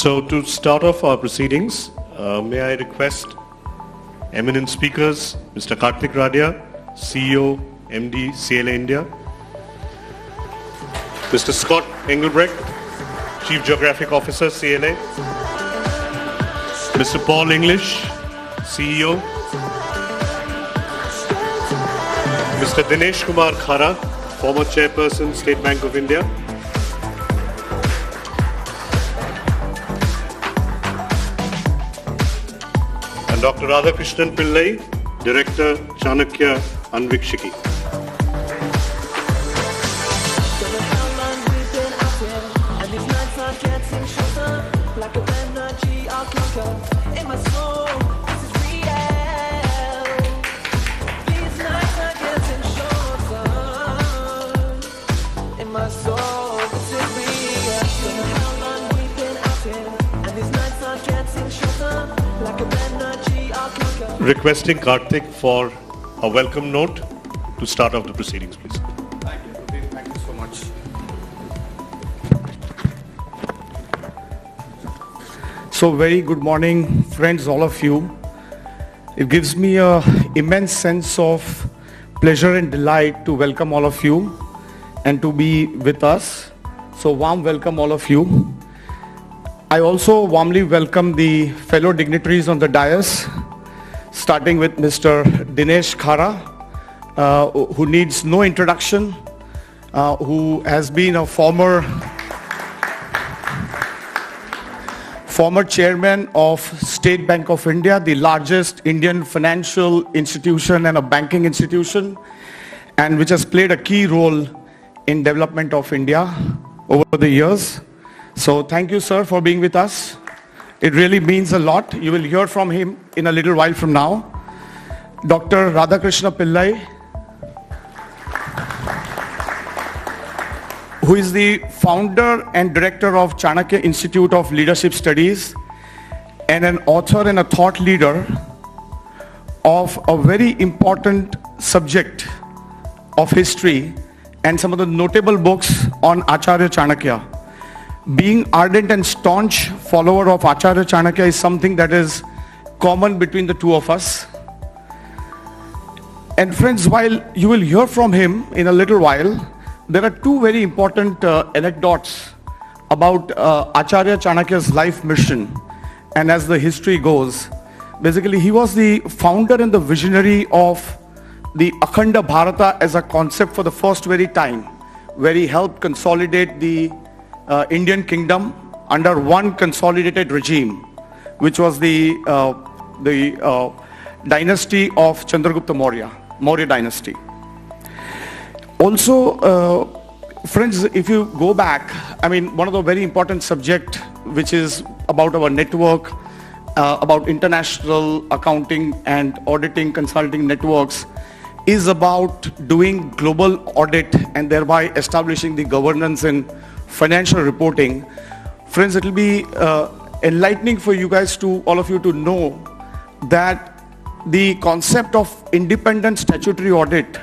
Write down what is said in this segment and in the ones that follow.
So to start off our proceedings, may I request eminent speakers, Mr. Kartik Radia, CEO, MD, CLA India, Mr. Scott Engelbrecht, Chief Geographic Officer, CLA, Mr. Paul English, CEO, Mr. Dinesh Kumar Khara, former Chairperson, State Bank of India, and Dr. Radhakrishnan Pillai, Director, Chanakya Anvikshiki. Requesting Kartik for a welcome note to start off the proceedings, please. Thank you, Pradeep. Thank you so much. So very good morning, friends, all of you. It gives me an immense sense of pleasure and delight to welcome all of you and to be with us. So warm welcome all of you. I also warmly welcome the fellow dignitaries on the dais, starting with Mr. Dinesh Khara, who needs no introduction, who has been a former chairman of State Bank of India, the largest Indian financial institution and a banking institution, and which has played a key role in development of India over the years. So thank you, sir, for being with us. It really means a lot. You will hear from him in a little while from now. Dr. Radhakrishnan Pillai, who is the founder and director of Chanakya Institute of Leadership Studies and an author and a thought leader of a very important subject of history and some of the notable books on Acharya Chanakya. Being ardent and staunch follower of Acharya Chanakya is something that is common between the two of us. And friends, while you will hear from him in a little while, there are two very important anecdotes about Acharya Chanakya's life mission. And as the history goes, basically he was the founder and the visionary of the Akhanda Bharata as a concept for the first very time, where he helped consolidate the Indian kingdom under one consolidated regime, which was the dynasty of Chandragupta Maurya dynasty. Also, friends, if you go back, I mean, one of the very important subject, which is about our network, about international accounting and auditing consulting networks, is about doing global audit and thereby establishing the governance in financial reporting. Friends, it will be enlightening for you guys all of you to know that the concept of independent statutory audit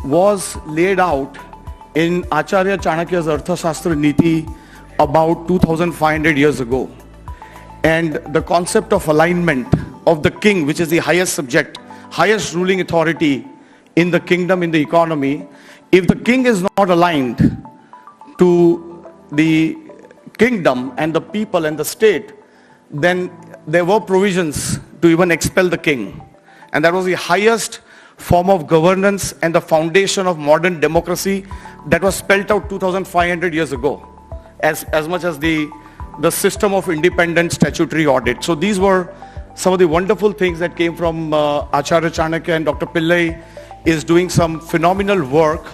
was laid out in Acharya Chanakya's Arthashastra Niti about 2,500 years ago. And the concept of alignment of the king, which is the highest subject, highest ruling authority in the kingdom, in the economy, if the king is not aligned to the kingdom and the people and the state, then there were provisions to even expel the king. And that was the highest form of governance and the foundation of modern democracy that was spelled out 2,500 years ago, as much as the system of independent statutory audit. So these were some of the wonderful things that came from Acharya Chanakya, and Dr. Pillai is doing some phenomenal work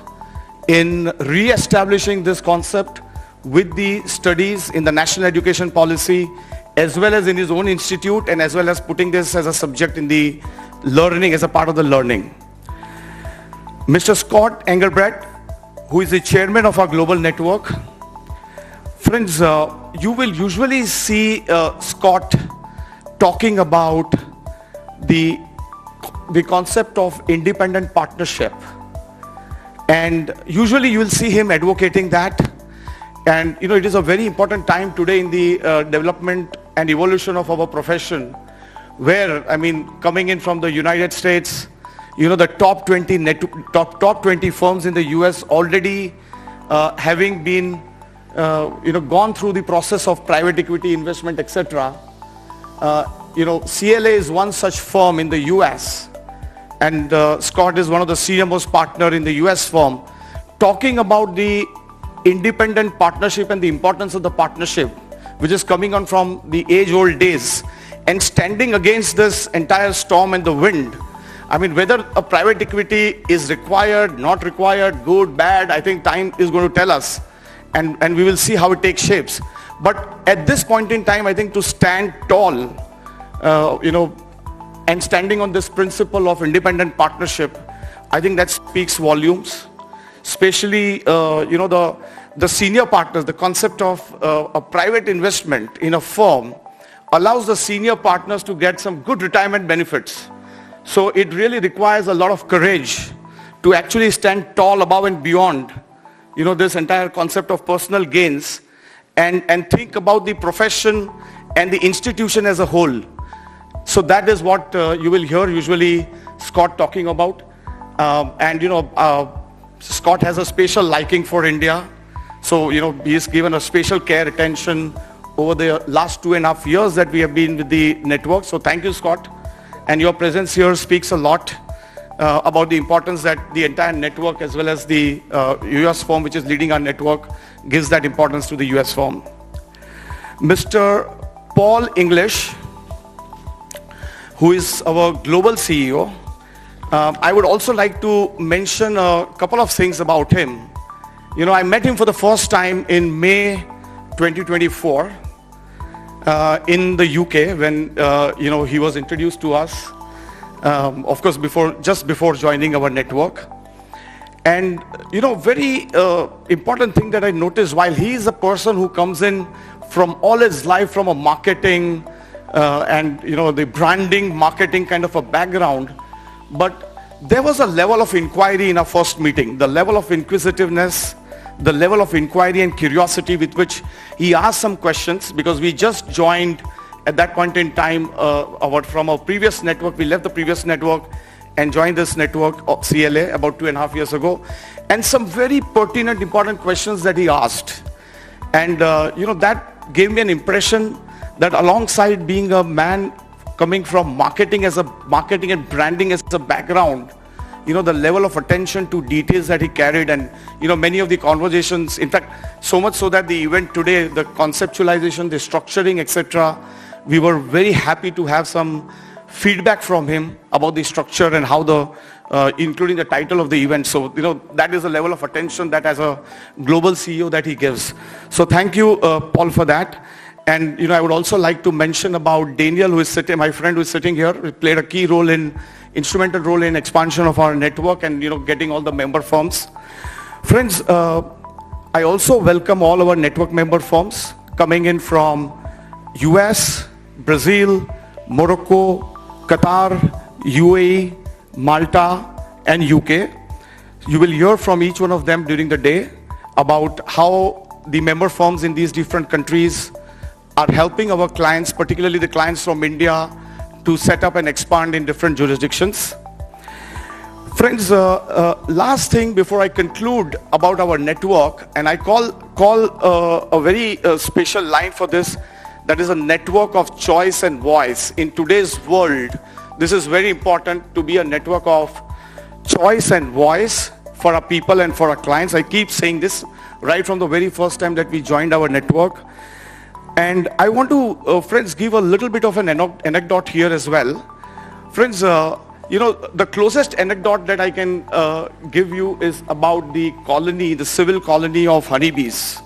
in re-establishing this concept with the studies in the national education policy, as well as in his own institute, and as well as putting this as a subject in the learning, as a part of the learning. Mr. Scott Engelbrecht, who is the chairman of our global network. Friends, you will usually see Scott talking about the concept of independent partnership. And usually you will see him advocating that. And it is a very important time today in the development and evolution of our profession, where, coming in from the United States, the top 20 firms in the US already having been, gone through the process of private equity investment, etc. CLA is one such firm in the US, and Scott is one of the senior most partner in the US firm, talking about the independent partnership and the importance of the partnership, which is coming on from the age-old days, and standing against this entire storm and the wind. Whether a private equity is required, not required, good, bad, I think time is going to tell us, and we will see how it takes shapes. But at this point in time, I think to stand tall, and standing on this principle of independent partnership, I think that speaks volumes. Especially, the senior partners, the concept of a private investment in a firm allows the senior partners to get some good retirement benefits. So it really requires a lot of courage to actually stand tall above and beyond, this entire concept of personal gains, and think about the profession and the institution as a whole. So that is what you will hear usually Scott talking about. Scott has a special liking for India. So, he has given a special care, attention over the last 2.5 years that we have been with the network. So thank you, Scott. And your presence here speaks a lot about the importance that the entire network, as well as the US firm which is leading our network, gives that importance to the US firm. Mr. Paul English, who is our global CEO, I would also like to mention a couple of things about him. I met him for the first time in May 2024 in the UK when, he was introduced to us, of course, just before joining our network. And, very important thing that I noticed, while he is a person who comes in from all his life from a marketing and, the branding, marketing kind of a background, but there was a level of inquiry in our first meeting, the level of inquisitiveness, the level of inquiry and curiosity with which he asked some questions, because we just joined at that point in time from our previous network. We left the previous network and joined this network of CLA about 2.5 years ago, and some very pertinent, important questions that he asked. And that gave me an impression that alongside being a man coming from marketing and branding as a background, the level of attention to details that he carried, and many of the conversations, in fact, so much so that the event today, the conceptualization, the structuring, etc., we were very happy to have some feedback from him about the structure and how including the title of the event. So, that is the level of attention that as a global CEO that he gives. So thank you, Paul, for that. And, I would also like to mention about Daniel, my friend who is sitting here, who played a key role instrumental role in expansion of our network and, getting all the member firms. Friends, I also welcome all our network member firms coming in from US, Brazil, Morocco, Qatar, UAE, Malta, and UK. You will hear from each one of them during the day about how the member firms in these different countries are helping our clients, particularly the clients from India, to set up and expand in different jurisdictions. Friends, last thing before I conclude about our network, and I call a very special line for this, that is a network of choice and voice. In today's world, this is very important to be a network of choice and voice for our people and for our clients. I keep saying this right from the very first time that we joined our network. And I want to, friends, give a little bit of an anecdote here as well. Friends, the closest anecdote that I can give you is about the colony, the civil colony of honeybees.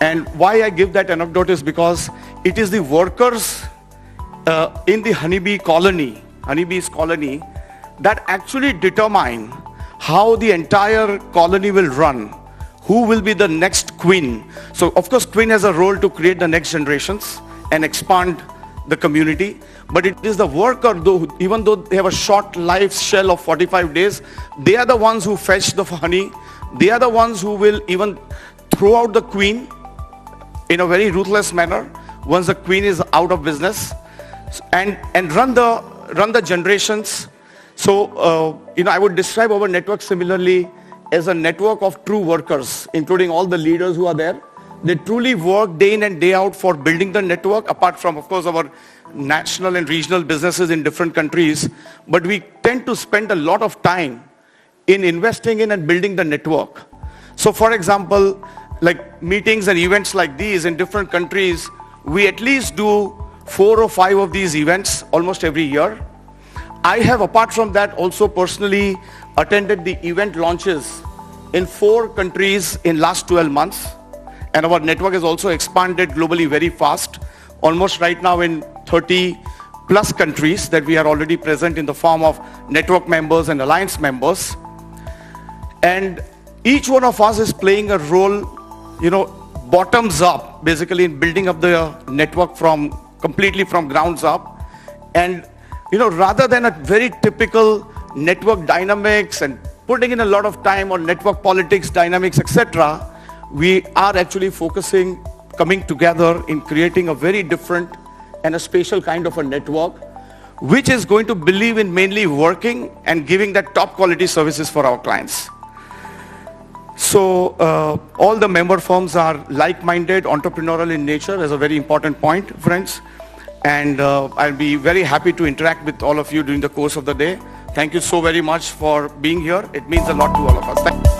And why I give that anecdote is because it is the workers in the honeybees colony, that actually determine how the entire colony will run. Who will be the next queen? So of course queen has a role to create the next generations and expand the community, but it is the worker, even though they have a short life shell of 45 days, they are the ones who fetch the honey. They are the ones who will even throw out the queen in a very ruthless manner once the queen is out of business, and run the generations. So, I would describe our network similarly as a network of true workers, including all the leaders who are there. They truly work day in and day out for building the network, apart from, of course, our national and regional businesses in different countries. But we tend to spend a lot of time in investing in and building the network. So, for example, like meetings and events like these in different countries, we at least do 4 or 5 of these events almost every year. I have, apart from that, also personally attended the event launches in 4 countries in last 12 months. And our network has also expanded globally very fast, almost right now in 30 plus countries that we are already present in the form of network members and alliance members. And each one of us is playing a role, bottoms up, basically in building up the network completely from grounds up. And, rather than a very typical network dynamics and putting in a lot of time on network politics, dynamics, etc., we are actually focusing, coming together in creating a very different and a special kind of a network, which is going to believe in mainly working and giving that top quality services for our clients. So all the member firms are like-minded, entrepreneurial in nature, is a very important point, friends. And I'll be very happy to interact with all of you during the course of the day. Thank you so very much for being here. It means a lot to all of us.